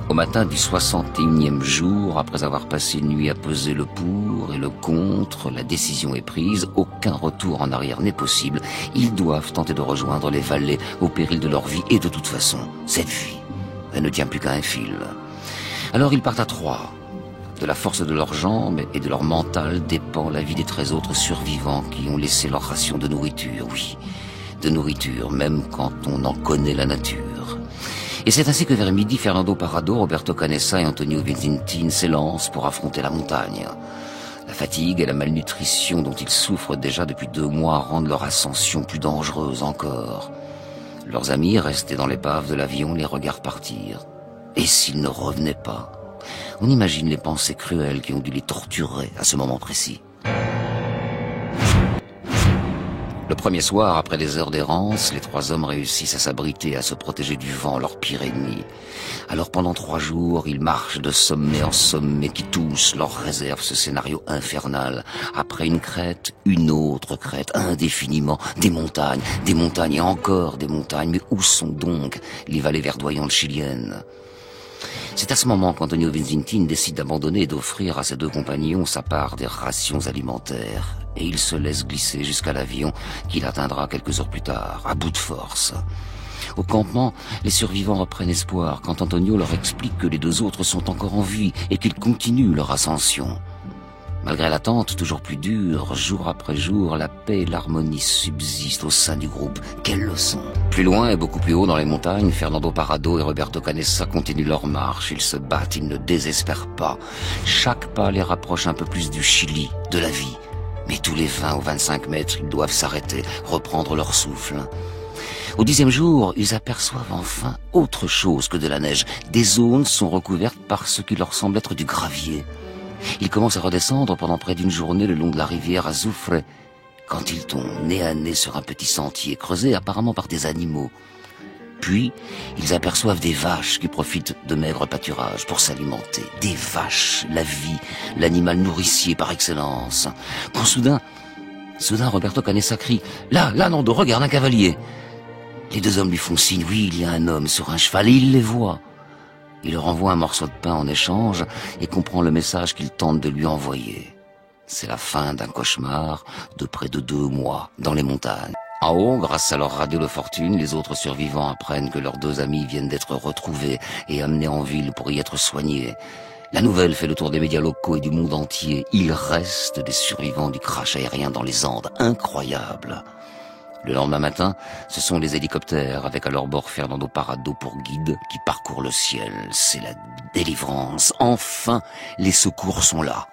Au matin du 61e jour, après avoir passé une nuit à peser le pour et le contre, la décision est prise, aucun retour en arrière n'est possible. Ils doivent tenter de rejoindre les vallées au péril de leur vie, et de toute façon, cette vie, elle ne tient plus qu'à un fil. Alors ils partent à 3. De la force de leurs jambes et de leur mental dépend la vie des 13 autres survivants qui ont laissé leur ration de nourriture, oui, de nourriture, même quand on en connaît la nature. Et c'est ainsi que vers midi, Fernando Parrado, Roberto Canessa et Antonio Visintin s'élancent pour affronter la montagne. La fatigue et la malnutrition dont ils souffrent déjà depuis 2 mois rendent leur ascension plus dangereuse encore. Leurs amis, restés dans l'épave de l'avion, les regardent partir. Et s'ils ne revenaient pas? On imagine les pensées cruelles qui ont dû les torturer à ce moment précis. Le premier soir, après des heures d'errance, les 3 hommes réussissent à s'abriter, à se protéger du vent, leur pire ennemi. Alors pendant 3 jours, ils marchent de sommet en sommet qui tous leur réservent ce scénario infernal. Après une crête, une autre crête, indéfiniment, des montagnes et encore des montagnes. Mais où sont donc les vallées verdoyantes chiliennes? C'est à ce moment qu'Antonio Visintin décide d'abandonner et d'offrir à ses 2 compagnons sa part des rations alimentaires. Et il se laisse glisser jusqu'à l'avion qu'il atteindra quelques heures plus tard, à bout de force. Au campement, les survivants reprennent espoir quand Antonio leur explique que les 2 autres sont encore en vie et qu'ils continuent leur ascension. Malgré l'attente toujours plus dure, jour après jour, la paix et l'harmonie subsistent au sein du groupe. Quelle leçon! Plus loin et beaucoup plus haut dans les montagnes, Fernando Parrado et Roberto Canessa continuent leur marche. Ils se battent, ils ne désespèrent pas. Chaque pas les rapproche un peu plus du Chili, de la vie. Mais tous les 20 ou 25 mètres, ils doivent s'arrêter, reprendre leur souffle. Au 10e jour, ils aperçoivent enfin autre chose que de la neige. Des zones sont recouvertes par ce qui leur semble être du gravier. Ils commencent à redescendre pendant près d'une journée le long de la rivière Azufre, quand ils tombent nez à nez sur un petit sentier creusé apparemment par des animaux. Puis, ils aperçoivent des vaches qui profitent de maigres pâturages pour s'alimenter. Des vaches, la vie, l'animal nourricier par excellence. Quand soudain, Roberto Canessa crie « Là, Nando, regarde un cavalier !» Les 2 hommes lui font signe « Oui, il y a un homme sur un cheval » et il les voit. Il leur envoie un morceau de pain en échange et comprend le message qu'il tente de lui envoyer. C'est la fin d'un cauchemar de près de 2 mois dans les montagnes. En haut, grâce à leur radio de fortune, les autres survivants apprennent que leurs 2 amis viennent d'être retrouvés et amenés en ville pour y être soignés. La nouvelle fait le tour des médias locaux et du monde entier. Il reste des survivants du crash aérien dans les Andes. Incroyable. Le lendemain matin, ce sont les hélicoptères avec à leur bord Fernando Parrado pour guide qui parcourent le ciel. C'est la délivrance. Enfin, les secours sont là.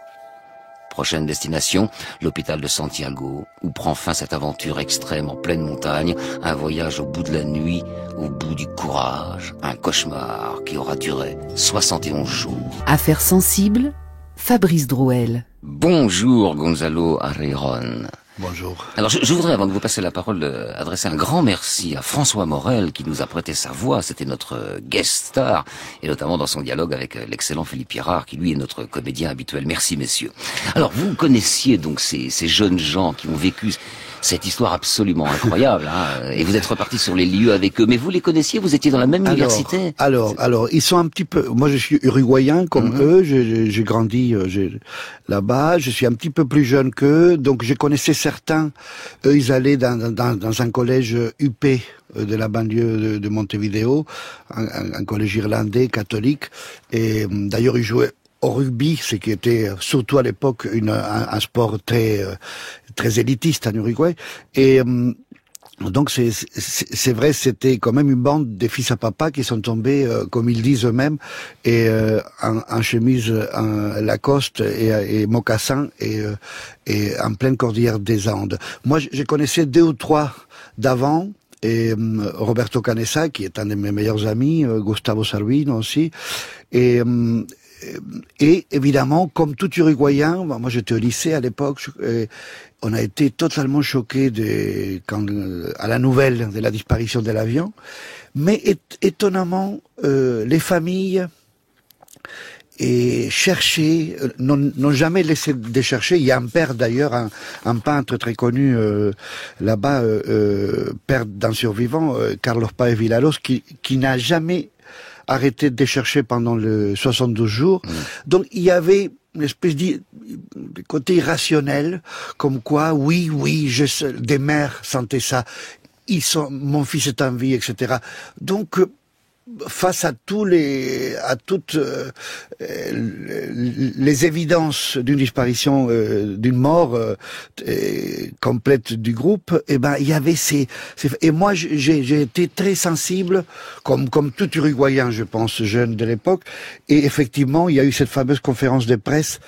Prochaine destination, l'hôpital de Santiago, où prend fin cette aventure extrême en pleine montagne, un voyage au bout de la nuit, au bout du courage, un cauchemar qui aura duré 71 jours. Affaires sensibles, Fabrice Drouel. Bonjour Gonzalo Arreyrón. Bonjour. Alors je voudrais, avant de vous passer la parole, adresser un grand merci à François Morel qui nous a prêté sa voix. C'était notre guest star, et notamment dans son dialogue avec l'excellent Philippe Pirard, qui lui est notre comédien habituel. Merci messieurs. Alors vous connaissiez donc ces jeunes gens qui ont vécu cette histoire absolument incroyable, hein, et vous êtes reparti sur les lieux avec eux. Mais vous les connaissiez, vous étiez dans la même université. Alors, ils sont un petit peu. Moi, je suis uruguayen comme eux. J'ai grandi là-bas. Je suis un petit peu plus jeune qu'eux, donc je connaissais certains. Eux, ils allaient dans un collège UP de la banlieue de Montevideo, un collège irlandais catholique. Et d'ailleurs, ils jouaient au rugby, ce qui était surtout à l'époque un sport très élitiste en Uruguay. Et donc c'est vrai, c'était quand même une bande de fils à papa qui sont tombés, comme ils disent eux-mêmes, et en chemise Lacoste et mocassin et en pleine cordillère des Andes. Moi, je connaissais 2 ou 3 d'avant. Et Roberto Canessa, qui est un de mes meilleurs amis, Gustavo Sarvino aussi, et évidemment, comme tout Uruguayen, moi j'étais au lycée à l'époque, on a été totalement choqués à la nouvelle de la disparition de l'avion. Mais étonnamment, les familles n'ont jamais laissé de chercher. Il y a un père d'ailleurs, un peintre très connu là-bas, père d'un survivant, Carlos Paez Villaros, qui n'a jamais arrêté de chercher pendant le 72 jours. Donc il y avait une espèce de côté irrationnel, comme quoi, oui, des mères sentaient ça, mon fils est en vie, etc. Donc, face à toutes les évidences d'une disparition, d'une mort complète du groupe, et ben il y avait et moi j'ai été très sensible, comme tout Uruguayen, je pense, jeune de l'époque, et effectivement il y a eu cette fameuse conférence de presse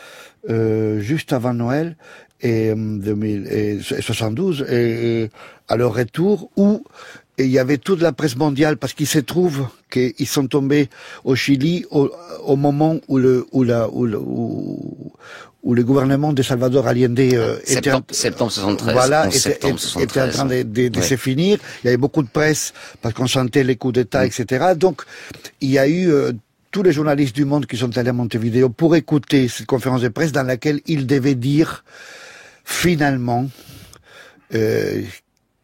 juste avant Noël et 2072 et à leur retour où il y avait toute la presse mondiale, parce qu'il se trouve qu'ils sont tombés au Chili au moment où le gouvernement de Salvador Allende septembre 73. Voilà, était en train de se finir. Il y avait beaucoup de presse parce qu'on sentait les coups d'État, etc. Donc il y a eu tous les journalistes du monde qui sont allés à Montevideo pour écouter cette conférence de presse dans laquelle ils devaient dire finalement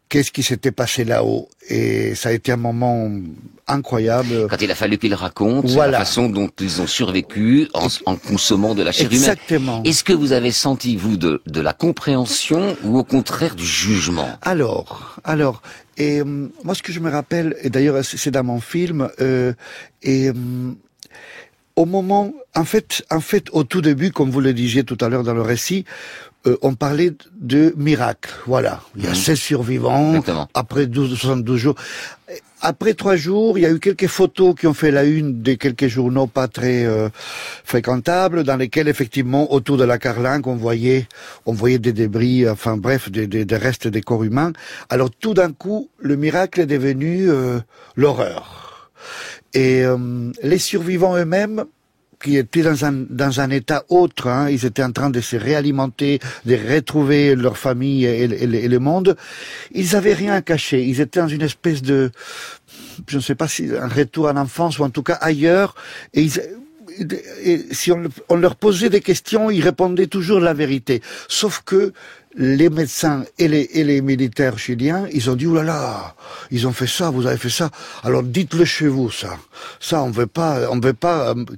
qu'est-ce qui s'était passé là-haut. Et ça a été un moment incroyable. Quand il a fallu qu'ils racontent la façon dont ils ont survécu en consommant de la chair humaine. Exactement. Est-ce que vous avez senti, vous, de la compréhension ou au contraire du jugement? Alors, et moi ce que je me rappelle, et d'ailleurs c'est dans mon film, au moment, en fait, au tout début, comme vous le disiez tout à l'heure dans le récit, on parlait de miracle. Voilà. Il y a 16 survivants. Exactement. Après 72 jours. Après 3 jours, il y a eu quelques photos qui ont fait la une de quelques journaux pas très fréquentables, dans lesquels effectivement, autour de la carlingue, on voyait des débris, enfin bref, des restes des corps humains. Alors tout d'un coup, le miracle est devenu l'horreur. Et les survivants eux-mêmes, qui étaient dans un état autre, hein, ils étaient en train de se réalimenter, de retrouver leur famille et le monde. Ils avaient rien à cacher. Ils étaient dans une espèce de, je ne sais pas si un retour à l'enfance ou en tout cas ailleurs. Et si on leur posait des questions, ils répondaient toujours la vérité. Sauf que les médecins et les militaires chiliens, ils ont dit, oh là là, ils ont fait ça, vous avez fait ça. Alors dites-le chez vous, ça. Ça, on veut pas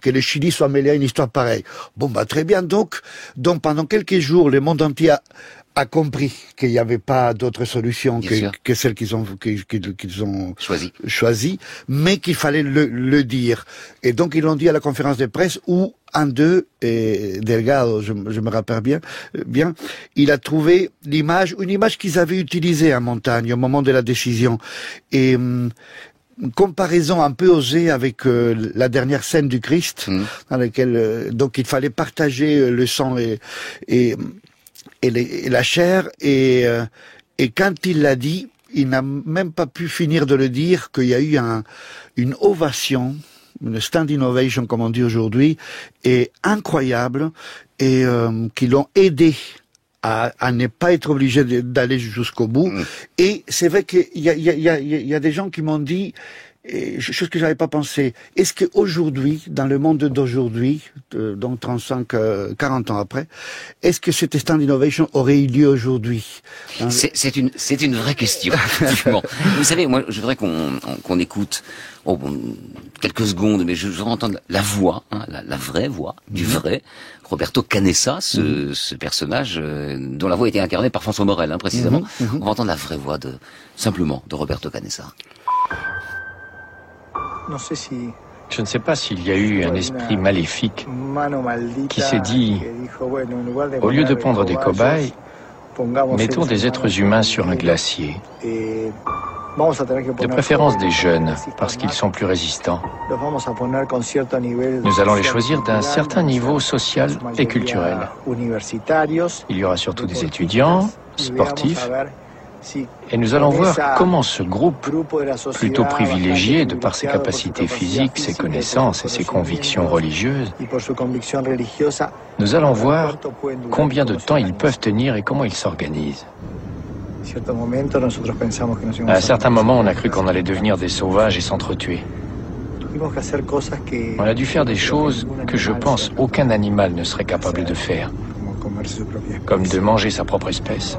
que le Chili soit mêlé à une histoire pareille. Bon, bah, très bien. Donc pendant quelques jours, le monde entier a compris qu'il n'y avait pas d'autre solution que celle qu'ils ont choisie, mais qu'il fallait le dire. Et donc ils l'ont dit à la conférence de presse où un d'eux, Delgado, je me rappelle bien, il a trouvé une image qu'ils avaient utilisée en montagne au moment de la décision. Et comparaison un peu osée avec la dernière scène du Christ, dans laquelle donc il fallait partager le sang et la chair, et quand il l'a dit, il n'a même pas pu finir de le dire qu'il y a eu une ovation, une standing ovation comme on dit aujourd'hui, et incroyable, et qui l'ont aidé à ne pas être obligé d'aller jusqu'au bout. Et c'est vrai qu'il y a des gens qui m'ont dit, chose que j'avais pas pensé, est-ce qu'aujourd'hui, dans le monde d'aujourd'hui, donc 35, 40 ans après, est-ce que cette standing ovation aurait eu lieu aujourd'hui? C'est une vraie question, effectivement. Vous savez, moi, je voudrais qu'on écoute quelques secondes, mais je voudrais entendre la voix, la vraie voix, du vrai Roberto Canessa, ce personnage dont la voix a été incarnée par François Morel, précisément. On va entendre la vraie voix simplement de Roberto Canessa. Je ne sais pas s'il y a eu un esprit maléfique qui s'est dit, au lieu de prendre des cobayes, mettons des êtres humains sur un glacier, de préférence des jeunes, parce qu'ils sont plus résistants. Nous allons les choisir d'un certain niveau social et culturel. Il y aura surtout des étudiants, sportifs, et nous allons voir comment ce groupe, plutôt privilégié de par ses capacités physiques, ses connaissances et ses convictions religieuses, nous allons voir combien de temps ils peuvent tenir et comment ils s'organisent. À un certain moment, on a cru qu'on allait devenir des sauvages et s'entretuer. On a dû faire des choses que je pense aucun animal ne serait capable de faire, comme de manger sa propre espèce.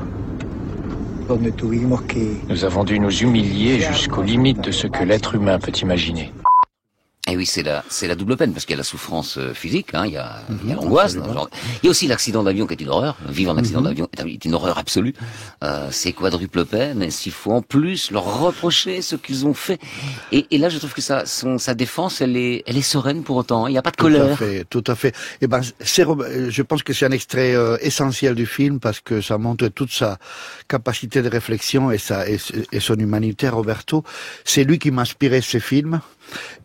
Nous avons dû nous humilier jusqu'aux limites de ce que l'être humain peut imaginer. Et oui, c'est la double peine, parce qu'il y a la souffrance physique, il y a l'angoisse. Il y a aussi l'accident d'avion qui est une horreur. Vivre un accident d'avion est une horreur absolue. C'est quadruple peine, et s'il faut en plus leur reprocher ce qu'ils ont fait. Et là, je trouve que sa défense, elle est sereine pour autant. Il n'y a pas de colère. Tout à fait. Et je pense que c'est un extrait essentiel du film, parce que ça montre toute sa capacité de réflexion et son humanité, Roberto. C'est lui qui m'a inspiré ce film.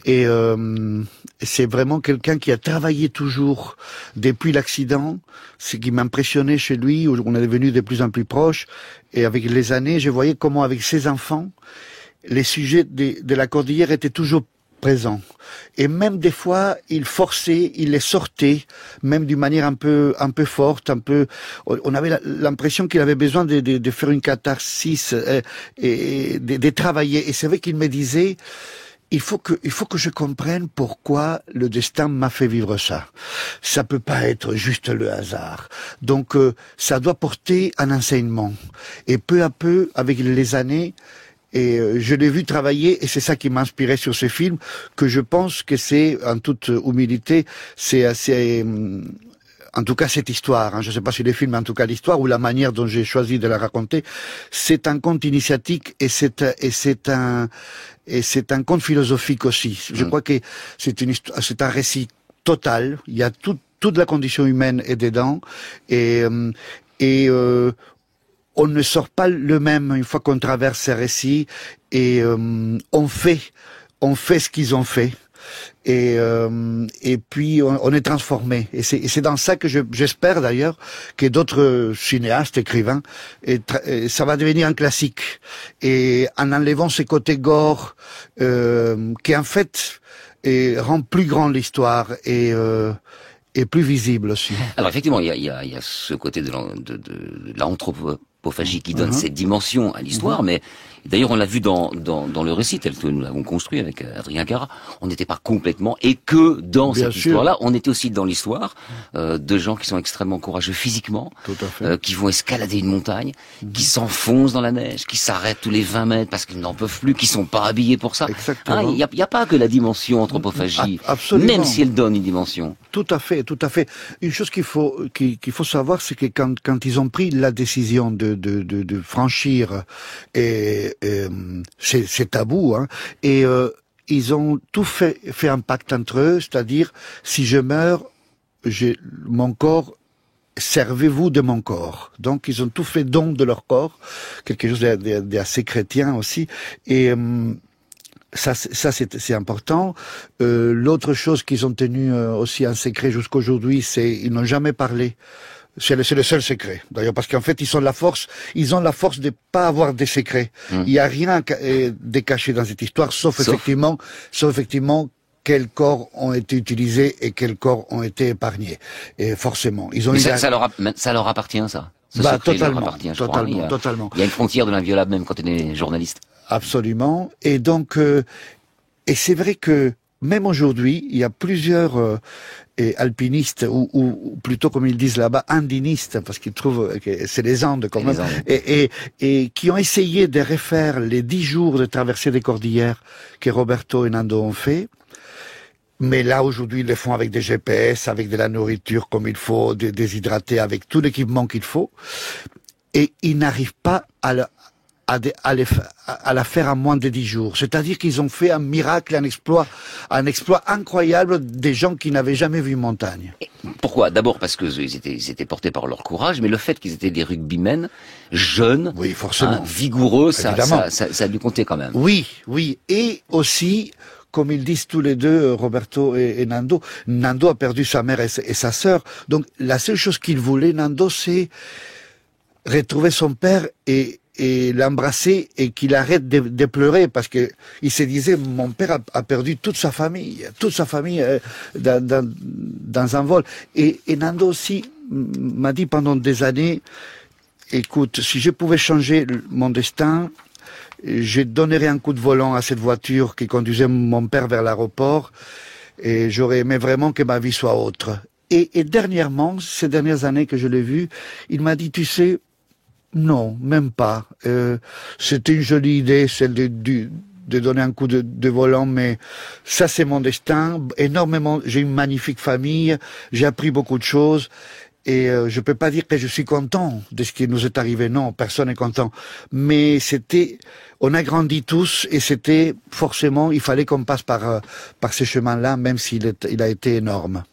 Et c'est vraiment quelqu'un qui a travaillé toujours depuis l'accident. Ce qui m'impressionnait chez lui, où on est devenu de plus en plus proches. Et avec les années, je voyais comment avec ses enfants, les sujets de la cordillère étaient toujours présents. Et même des fois, il les sortait, même d'une manière un peu forte, on avait l'impression qu'il avait besoin de faire une catharsis et de travailler. Et c'est vrai qu'il me disait, il faut que je comprenne pourquoi le destin m'a fait vivre ça. Ça peut pas être juste le hasard. Donc, ça doit porter un enseignement. Et peu à peu, avec les années, je l'ai vu travailler, et c'est ça qui m'a inspiré sur ce film, que je pense que c'est, en toute humilité, c'est assez, en tout cas cette histoire, je ne sais pas si le film, mais en tout cas l'histoire, ou la manière dont j'ai choisi de la raconter, c'est un conte initiatique, et c'est un conte philosophique aussi. Je crois que c'est un récit total. Il y a toute la condition humaine est dedans, et on ne sort pas le même une fois qu'on traverse ces récits, et on fait ce qu'ils ont fait. Et puis on est transformé, et c'est dans ça que j'espère d'ailleurs que d'autres cinéastes, écrivains, ça va devenir un classique, et en enlevant ce côté gore qui en fait rend plus grande l'histoire et plus visible aussi. Alors effectivement, il y a ce côté de l'anthropophagie qui donne cette dimension à l'histoire, mais d'ailleurs on l'a vu dans le récit tel que nous l'avons construit avec Adrien Cara, on n'était pas complètement, et que dans cette histoire-là, on était aussi dans l'histoire de gens qui sont extrêmement courageux physiquement, qui vont escalader une montagne, qui s'enfoncent dans la neige, qui s'arrêtent tous les 20 mètres parce qu'ils n'en peuvent plus, qui sont pas habillés pour ça. Il y a pas que la dimension anthropophagie, même si elle donne une dimension. Tout à fait. Une chose qu'il faut savoir, c'est que quand ils ont pris la décision de franchir c'est tabou, et ils ont tout fait un pacte entre eux, c'est-à-dire, si je meurs, mon corps, servez-vous de mon corps. Donc ils ont tout fait don de leur corps, quelque chose d'assez chrétien aussi, et Ça c'est important. L'autre chose qu'ils ont tenu aussi en secret jusqu'aujourd'hui, c'est ils n'ont jamais parlé. C'est le seul secret. D'ailleurs, parce qu'en fait, ils ont la force de pas avoir des secrets. Il y a rien de caché dans cette histoire, sauf effectivement quels corps ont été utilisés et quels corps ont été épargnés. Et forcément, ils ont. Ça leur appartient, ça. Totalement. Il y a une frontière de l'inviolable même quand on est journaliste. Absolument. Et donc, et c'est vrai que même aujourd'hui, il y a plusieurs alpinistes, ou plutôt comme ils disent là-bas, andinistes, parce qu'ils trouvent que c'est les Andes quand même, et qui ont essayé de refaire les 10 jours de traversée des cordillères que Roberto et Nando ont fait. Mais là, aujourd'hui, ils le font avec des GPS, avec de la nourriture comme il faut, déshydratés, avec tout l'équipement qu'il faut. Et ils n'arrivent pas à la faire en moins de 10 jours. C'est-à-dire qu'ils ont fait un miracle, un exploit incroyable des gens qui n'avaient jamais vu une montagne. Pourquoi? D'abord parce que ils étaient portés par leur courage, mais le fait qu'ils étaient des rugbymen, jeunes, oui, forcément, vigoureux, ça a dû compter quand même. Oui. Et aussi, comme ils disent tous les deux, Roberto et Nando, Nando a perdu sa mère et sa sœur. Donc, la seule chose qu'il voulait, Nando, c'est retrouver son père et l'embrasser et qu'il arrête de pleurer parce que il se disait mon père a perdu toute sa famille dans un vol. Et Nando aussi m'a dit pendant des années, écoute, si je pouvais changer mon destin, je donnerais un coup de volant à cette voiture qui conduisait mon père vers l'aéroport et j'aurais aimé vraiment que ma vie soit autre. Et dernièrement, ces dernières années que je l'ai vu, il m'a dit, tu sais, non, même pas. C'était une jolie idée, celle de donner un coup de volant, mais ça c'est mon destin. Énormément, j'ai une magnifique famille, j'ai appris beaucoup de choses. Et je peux pas dire que je suis content de ce qui nous est arrivé. Non, personne n'est content. Mais on a grandi tous et c'était forcément, il fallait qu'on passe par ces chemins-là, même s'il a été énorme.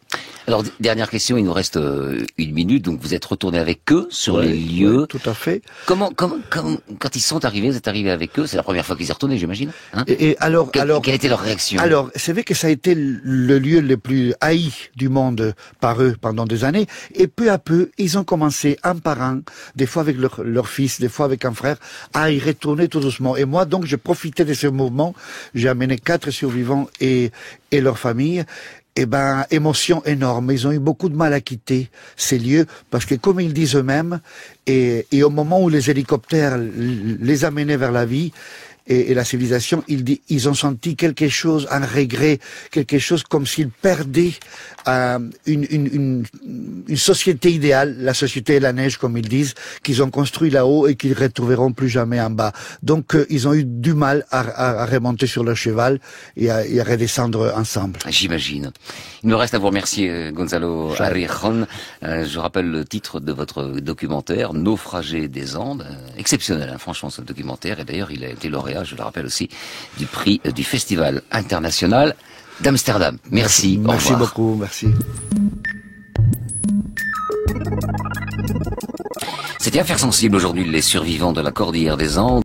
Alors, dernière question, il nous reste 1 minute, donc vous êtes retourné avec eux sur les lieux. Oui, tout à fait. Comment, quand ils sont arrivés, vous êtes arrivé avec eux, c'est la première fois qu'ils y retournaient, j'imagine, hein? Alors, quelle était leur réaction? Alors, c'est vrai que ça a été le lieu le plus haï du monde par eux pendant des années, et peu à peu, ils ont commencé un par un, des fois avec leur fils, des fois avec un frère, à y retourner tout doucement. Et moi, donc, j'ai profité de ce mouvement, j'ai amené 4 survivants et leur famille. Eh ben, émotion énorme. Ils ont eu beaucoup de mal à quitter ces lieux parce que, comme ils disent eux-mêmes, et au moment où les hélicoptères les amenaient vers la vie et la civilisation, ils ont senti quelque chose, un regret, quelque chose comme s'ils perdaient une société idéale, la société de la neige, comme ils disent, qu'ils ont construit là-haut et qu'ils ne retrouveront plus jamais en bas. Donc, ils ont eu du mal à remonter sur leur cheval et à redescendre ensemble. J'imagine. Il me reste à vous remercier, Gonzalo Arrijon. Je rappelle le titre de votre documentaire, Naufragés des Andes. Exceptionnel, hein, franchement, ce documentaire. Et d'ailleurs, il a été lauréat, je le rappelle aussi, du prix du Festival international d'Amsterdam. Merci. Merci beaucoup, merci. C'était Affaires sensibles aujourd'hui, les survivants de la Cordillère des Andes.